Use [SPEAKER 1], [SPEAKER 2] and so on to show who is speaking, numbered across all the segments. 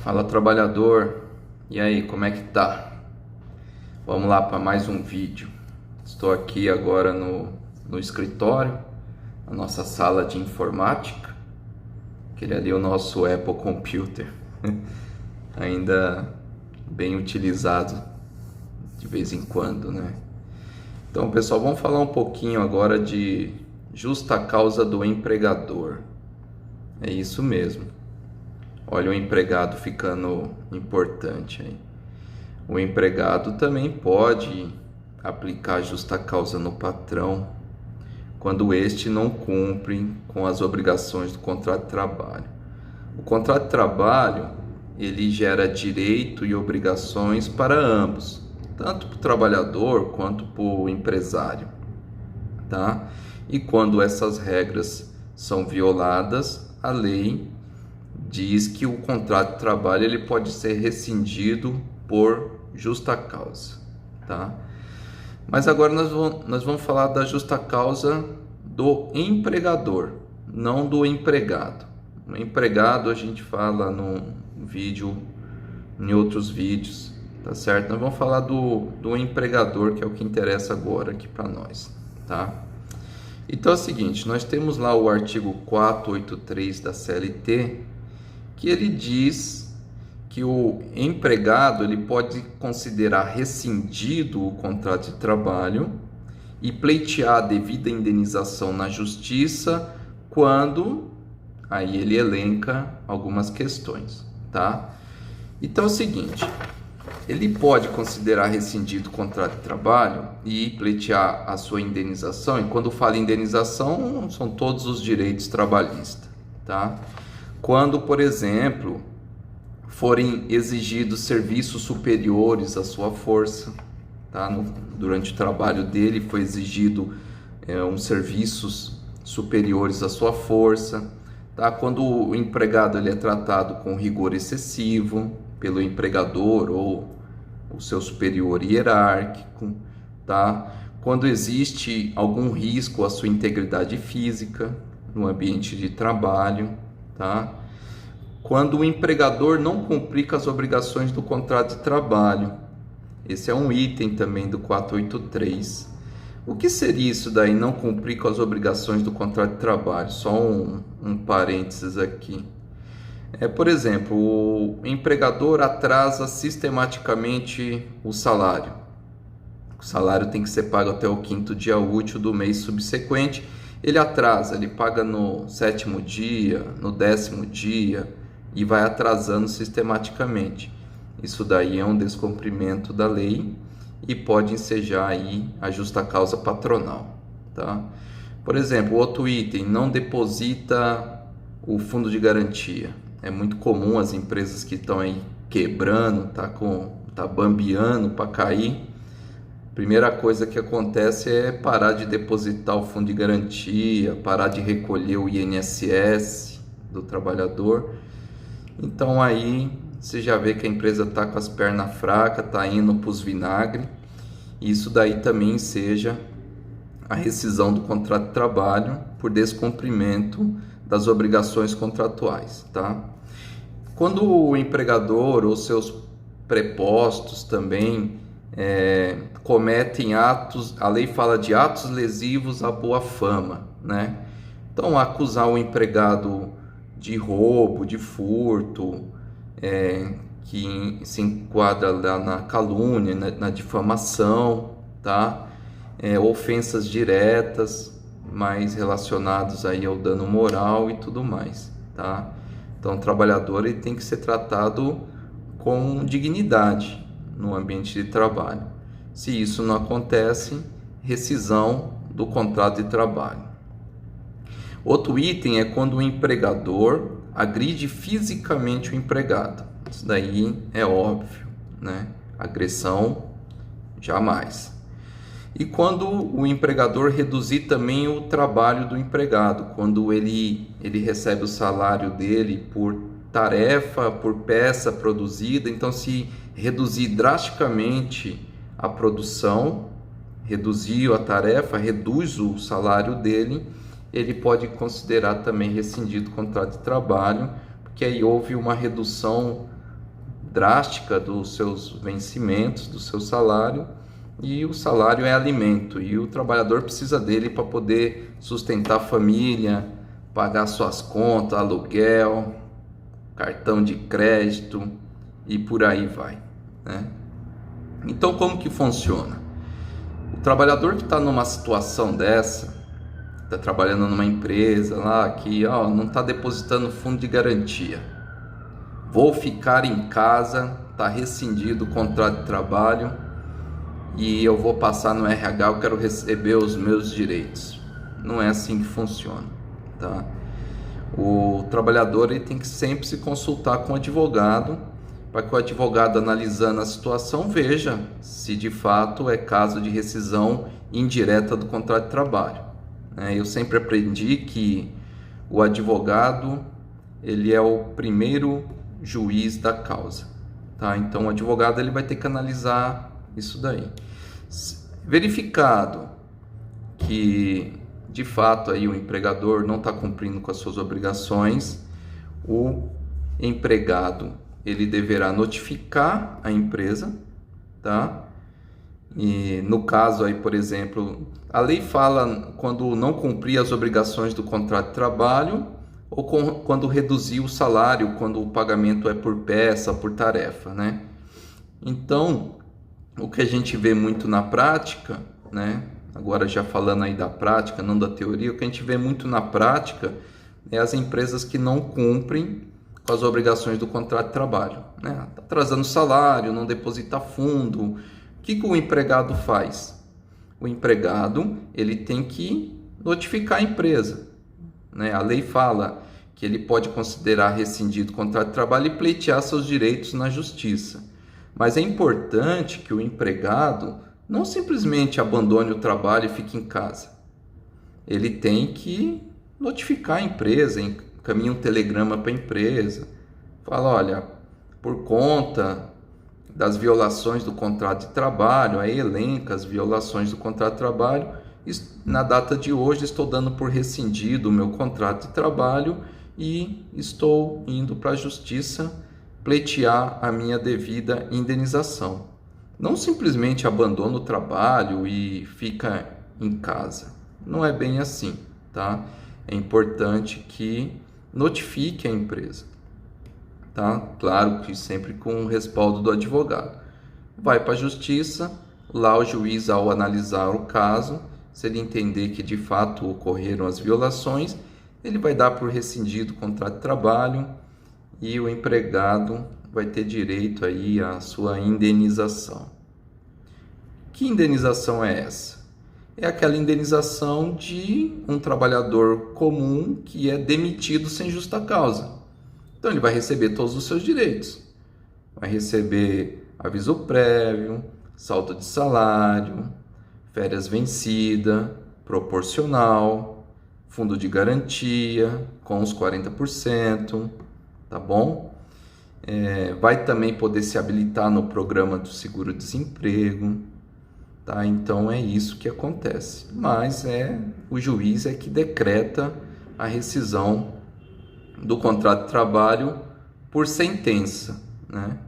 [SPEAKER 1] Fala, trabalhador, e aí, como é que tá? Vamos lá para mais um vídeo. Estou aqui agora no escritório, a nossa sala de informática, aquele ali é o nosso Apple Computer, ainda bem utilizado de vez em quando, né? Então, pessoal, vamos falar um pouquinho agora de justa causa do empregador. É isso mesmo. Olha o empregado ficando importante aí. O empregado também pode aplicar justa causa no patrão quando este não cumpre com as obrigações do contrato de trabalho. O contrato de trabalho, ele gera direito e obrigações para ambos, tanto para o trabalhador quanto para o empresário, tá? E quando essas regras são violadas, a lei diz que o contrato de trabalho ele pode ser rescindido por justa causa, tá? Mas agora nós vamos falar da justa causa do empregador, não do empregado. O empregado a gente fala no vídeo, em outros vídeos, tá certo? Nós vamos falar do empregador, que é o que interessa agora aqui para nós, tá? Então é o seguinte, nós temos lá o artigo 483 da CLT, que ele diz que o empregado ele pode considerar rescindido o contrato de trabalho e pleitear a devida indenização na justiça quando, aí ele elenca algumas questões, tá? Então é o seguinte, ele pode considerar rescindido o contrato de trabalho e pleitear a sua indenização, e quando fala indenização, são todos os direitos trabalhistas, tá? Quando, por exemplo, forem exigidos serviços superiores à sua força, tá? Durante o trabalho dele foi exigido uns serviços superiores à sua força, tá? Quando o empregado ele é tratado com rigor excessivo pelo empregador ou o seu superior hierárquico, tá? Quando existe algum risco à sua integridade física no ambiente de trabalho, tá? Quando o empregador não cumprir com as obrigações do contrato de trabalho. Esse é um item também do 483. O que seria isso daí, não cumprir com as obrigações do contrato de trabalho? Só um parênteses aqui. Por exemplo, o empregador atrasa sistematicamente o salário. O salário tem que ser pago até o 5º dia útil do mês subsequente. Ele atrasa, ele paga no 7º dia, no 10º dia e vai atrasando sistematicamente. Isso daí é um descumprimento da lei e pode ensejar aí a justa causa patronal, tá? Por exemplo, outro item, não deposita o fundo de garantia. É muito comum as empresas que estão aí quebrando, tá bambeando para cair. Primeira coisa que acontece é parar de depositar o fundo de garantia, parar de recolher o INSS do trabalhador. Então aí você já vê que a empresa está com as pernas fracas, está indo para os vinagres. Isso daí também seja a rescisão do contrato de trabalho por descumprimento das obrigações contratuais, tá? Quando o empregador ou seus prepostos também cometem atos, a lei fala de atos lesivos à boa fama, né? Então, acusar o empregado de roubo, de furto, que se enquadra lá na calúnia, na difamação, tá? Ofensas diretas, mais relacionados aí ao dano moral e tudo mais, tá? Então, o trabalhador ele tem que ser tratado com dignidade no ambiente de trabalho. Se isso não acontece, rescisão do contrato de trabalho. Outro item é quando o empregador agride fisicamente o empregado. Isso daí é óbvio, né? Agressão, jamais. E quando o empregador reduzir também o trabalho do empregado, quando ele recebe o salário dele por tarefa, por peça produzida, então se reduzir drasticamente a produção, reduzir a tarefa, reduz o salário dele, ele pode considerar também rescindido o contrato de trabalho, porque aí houve uma redução drástica dos seus vencimentos, do seu salário, e o salário é alimento, e o trabalhador precisa dele para poder sustentar a família, pagar suas contas, aluguel, cartão de crédito e por aí vai, né? Então, como que funciona? O trabalhador que está numa situação dessa, está trabalhando numa empresa lá que não está depositando fundo de garantia, vou ficar em casa, está rescindido o contrato de trabalho e eu vou passar no RH, eu quero receber os meus direitos. Não é assim que funciona, tá? O trabalhador ele tem que sempre se consultar com o advogado, para que o advogado, analisando a situação, veja se de fato é caso de rescisão indireta do contrato de trabalho. Eu sempre aprendi que o advogado ele é o primeiro juiz da causa, tá? Então o advogado ele vai ter que analisar isso daí. Verificado que de fato aí o empregador não está cumprindo com as suas obrigações, o empregado ele deverá notificar a empresa, tá? E no caso aí, por exemplo, a lei fala quando não cumprir as obrigações do contrato de trabalho ou quando reduzir o salário, quando o pagamento é por peça, por tarefa, né? Então, o que a gente vê muito na prática, né? Agora já falando aí da prática, não da teoria, o que a gente vê muito na prática é as empresas que não cumprem com as obrigações do contrato de trabalho, né? Tá atrasando salário, não deposita fundo. O que o empregado faz? O empregado ele tem que notificar a empresa, né? A lei fala que ele pode considerar rescindido o contrato de trabalho e pleitear seus direitos na justiça. Mas é importante que o empregado não simplesmente abandone o trabalho e fique em casa. Ele tem que notificar a empresa, encaminha um telegrama para a empresa, fala, olha, por conta das violações do contrato de trabalho, aí elenca as violações do contrato de trabalho, na data de hoje estou dando por rescindido o meu contrato de trabalho e estou indo para a justiça pleitear a minha devida indenização. Não simplesmente abandona o trabalho e fica em casa. Não é bem assim, tá? É importante que notifique a empresa, tá? Claro que sempre com o respaldo do advogado. Vai para a justiça, lá o juiz, ao analisar o caso, se ele entender que de fato ocorreram as violações, ele vai dar por rescindido o contrato de trabalho e o empregado vai ter direito aí à sua indenização. Que indenização é essa? É aquela indenização de um trabalhador comum que é demitido sem justa causa. Então ele vai receber todos os seus direitos. Vai receber aviso prévio, saldo de salário, férias vencida, proporcional, fundo de garantia com os 40%, tá bom? Vai também poder se habilitar no programa do seguro-desemprego, tá? Então é isso que acontece. Mas o juiz é que decreta a rescisão do contrato de trabalho por sentença, né?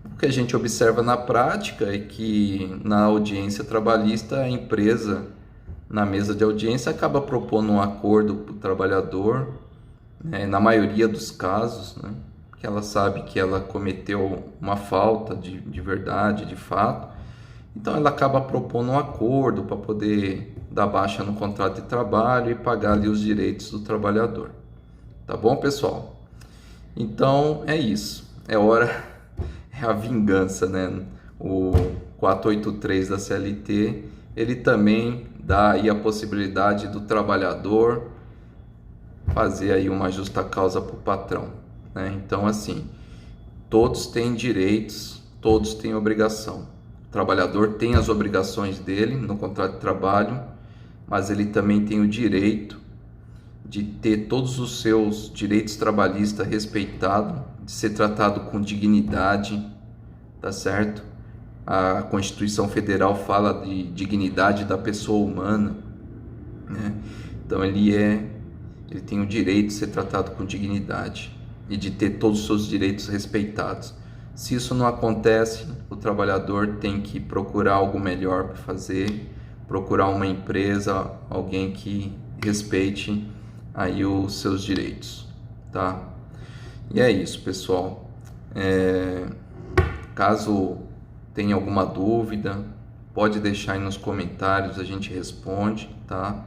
[SPEAKER 1] O que a gente observa na prática é que na audiência trabalhista a empresa, na mesa de audiência, acaba propondo um acordo para o trabalhador, né? Na maioria dos casos, né? Que ela sabe que ela cometeu uma falta de verdade, de fato. Então ela acaba propondo um acordo para poder dar baixa no contrato de trabalho e pagar ali os direitos do trabalhador. Tá bom, pessoal? Então é isso. É a vingança, né? O 483 da CLT, ele também dá aí a possibilidade do trabalhador fazer aí uma justa causa para o patrão, né? Então, assim, todos têm direitos, todos têm obrigação. O trabalhador tem as obrigações dele no contrato de trabalho, mas ele também tem o direito de ter todos os seus direitos trabalhistas respeitados, de ser tratado com dignidade, tá certo? A Constituição Federal fala de dignidade da pessoa humana, né? Então ele tem o direito de ser tratado com dignidade e de ter todos os seus direitos respeitados. Se isso não acontece, o trabalhador tem que procurar algo melhor para fazer, procurar uma empresa, alguém que respeite aí os seus direitos, tá? E é isso, pessoal. Caso tenha alguma dúvida, pode deixar aí nos comentários, a gente responde, tá?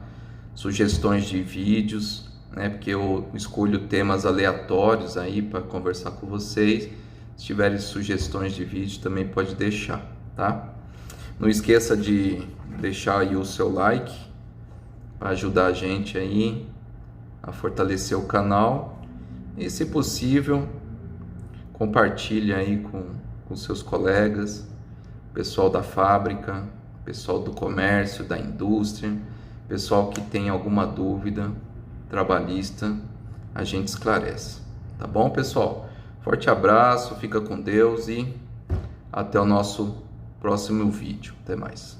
[SPEAKER 1] Sugestões de vídeos, né? Porque eu escolho temas aleatórios aí para conversar com vocês. Se tiverem sugestões de vídeo, também pode deixar, tá? Não esqueça de deixar aí o seu like para ajudar a gente aí a fortalecer o canal. E, se possível, compartilhe aí com seus colegas, pessoal da fábrica, pessoal do comércio, da indústria, pessoal que tem alguma dúvida trabalhista, a gente esclarece. Tá bom, pessoal? Forte abraço, fica com Deus e até o nosso próximo vídeo. Até mais.